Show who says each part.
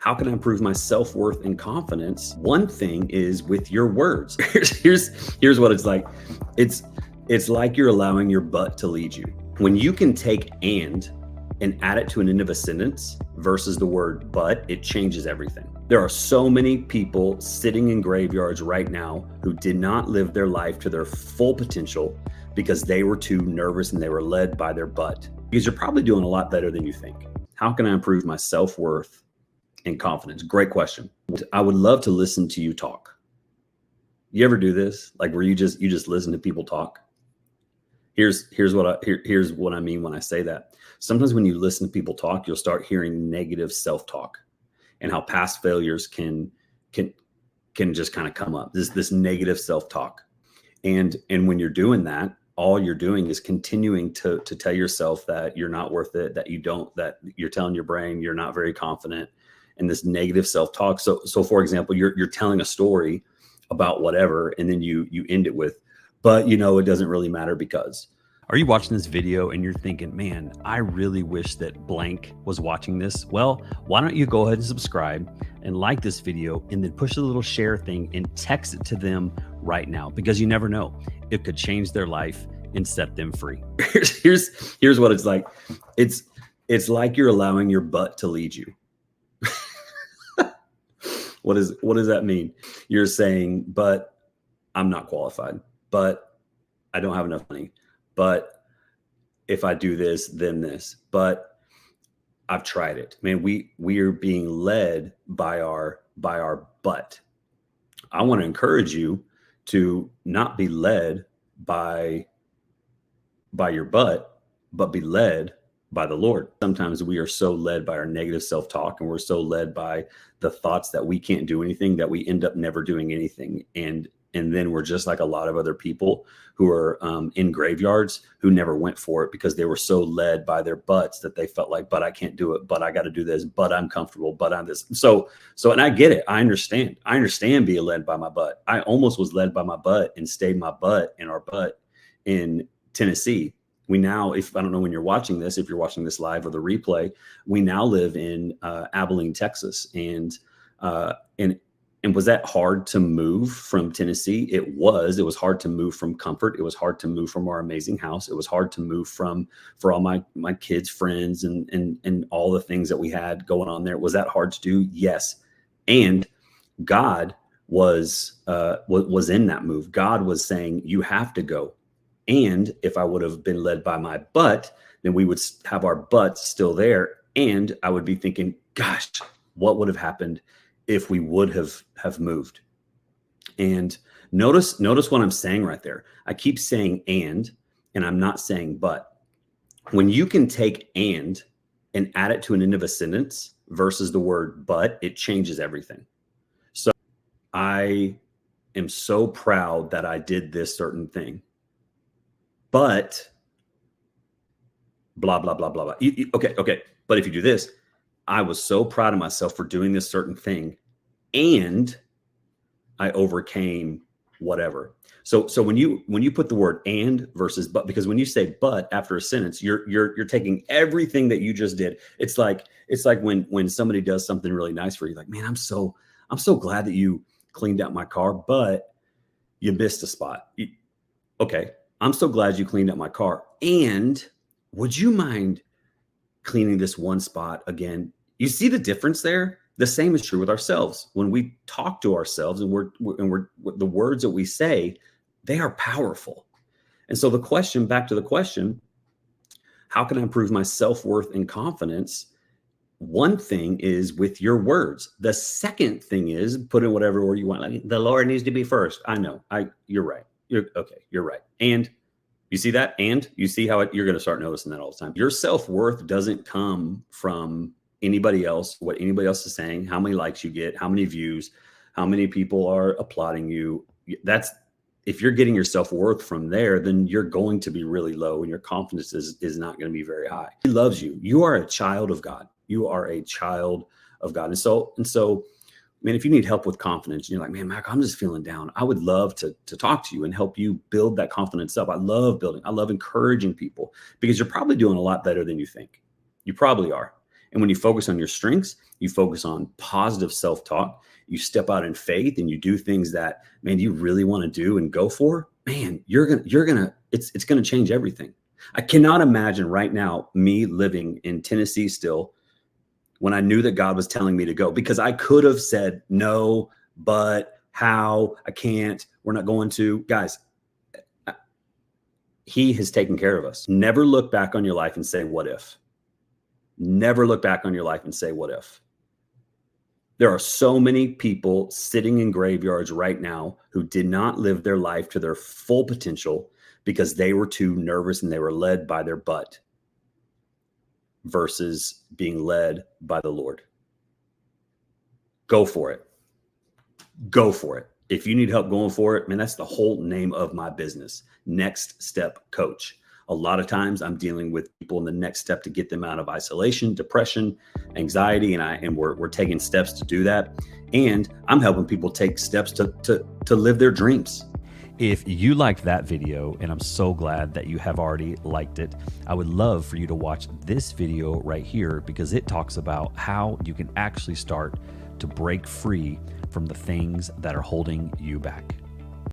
Speaker 1: How can I improve my self-worth and confidence? One thing is with your words. Here's what it's like. It's like you're allowing your butt to lead you. When you can take and add it to an end of a sentence versus the word but, it changes everything. There are so many people sitting in graveyards right now who did not live their life to their full potential because they were too nervous and they were led by their butt. Because you're probably doing a lot better than you think. How can I improve my self-worth and confidence? Great question. I would love to listen to you talk. You ever do this? Like where you just listen to people talk? Here's what I mean when I say that. Sometimes when you listen to people talk, you'll start hearing negative self-talk and how past failures can just kind of come up. This negative self-talk. And when you're doing that, all you're doing is continuing to tell yourself that you're not worth it, that you're telling your brain you're not very confident, and this negative self-talk. So for example, you're telling a story about whatever, and then you end it with, but it doesn't really matter because. Are you watching this video and you're thinking, man, I really wish that blank was watching this? Well, why don't you go ahead and subscribe and like this video and then push the little share thing and text it to them right now, because you never know. It could change their life and set them free. Here's what it's like. It's like you're allowing your butt to lead you. What does that mean? You're saying, but I'm not qualified, but I don't have enough money, but if I do this, then this, but I've tried it. Man, we are being led by our butt. I want to encourage you to not be led by your butt, but be led by the Lord. Sometimes we are so led by our negative self-talk, and we're so led by the thoughts that we can't do anything, that we end up never doing anything. And then we're just like a lot of other people who are in graveyards who never went for it because they were so led by their butts that they felt like, but I can't do it, but I got to do this, but I'm comfortable, but I'm this. So, and I get it. I understand being led by my butt. I almost was led by my butt and stayed my butt in our butt in Tennessee. We now, I don't know when you're watching this, if you're watching this live or the replay, we now live in Abilene, Texas. And was that hard to move from Tennessee? It was hard to move from comfort. It was hard to move from our amazing house. It was hard to move for all my kids' friends and all the things that we had going on there. Was that hard to do? Yes. And God was in that move. God was saying, you have to go. And if I would have been led by my butt, then we would have our butts still there. And I would be thinking, gosh, what would have happened if we would have moved? And notice what I'm saying right there. I keep saying and I'm not saying but. When you can take and add it to an end of a sentence versus the word but, it changes everything. So I am so proud that I did this certain thing, but blah, blah, blah, blah, blah. Okay. But if you do this, I was so proud of myself for doing this certain thing, and I overcame whatever. So when you put the word and versus but, because when you say but after a sentence, you're taking everything that you just did. It's like when somebody does something really nice for you, like, man, I'm so glad that you cleaned out my car, but you missed a spot. Okay. I'm so glad you cleaned out my car. And would you mind cleaning this one spot again? You see the difference there? The same is true with ourselves. When we talk to ourselves and we're the words that we say, they are powerful. And so back to the question, how can I improve my self-worth and confidence? One thing is with your words. The second thing is put in whatever word you want. Like, the Lord needs to be first. I know. You're right. You're right. And you see that? And you see how you're going to start noticing that all the time. Your self-worth doesn't come from anybody else, what anybody else is saying, how many likes you get, how many views, how many people are applauding you. If you're getting your self-worth from there, then you're going to be really low and your confidence is not going to be very high. He loves you. You are a child of God. You are a child of God. And so, man, if you need help with confidence, and you're like, man, Mac, I'm just feeling down, I would love to talk to you and help you build that confidence up. I love encouraging people, because you're probably doing a lot better than you think. You probably are. And when you focus on your strengths, you focus on positive self-talk, you step out in faith and you do things that, man, you really want to do and go for, man, it's going to change everything. I cannot imagine right now me living in Tennessee still when I knew that God was telling me to go, because I could have said no, but how, I can't, we're not going to. Guys, he has taken care of us. Never look back on your life and say, what if? Never look back on your life and say, what if? There are so many people sitting in graveyards right now who did not live their life to their full potential because they were too nervous and they were led by their butt versus being led by the Lord. Go for it. Go for it. If you need help going for it, man, that's the whole name of my business. Next Step Coach. A lot of times I'm dealing with people in the next step to get them out of isolation, depression, anxiety, and we're taking steps to do that. And I'm helping people take steps to live their dreams.
Speaker 2: If you liked that video, and I'm so glad that you have already liked it, I would love for you to watch this video right here, because it talks about how you can actually start to break free from the things that are holding you back.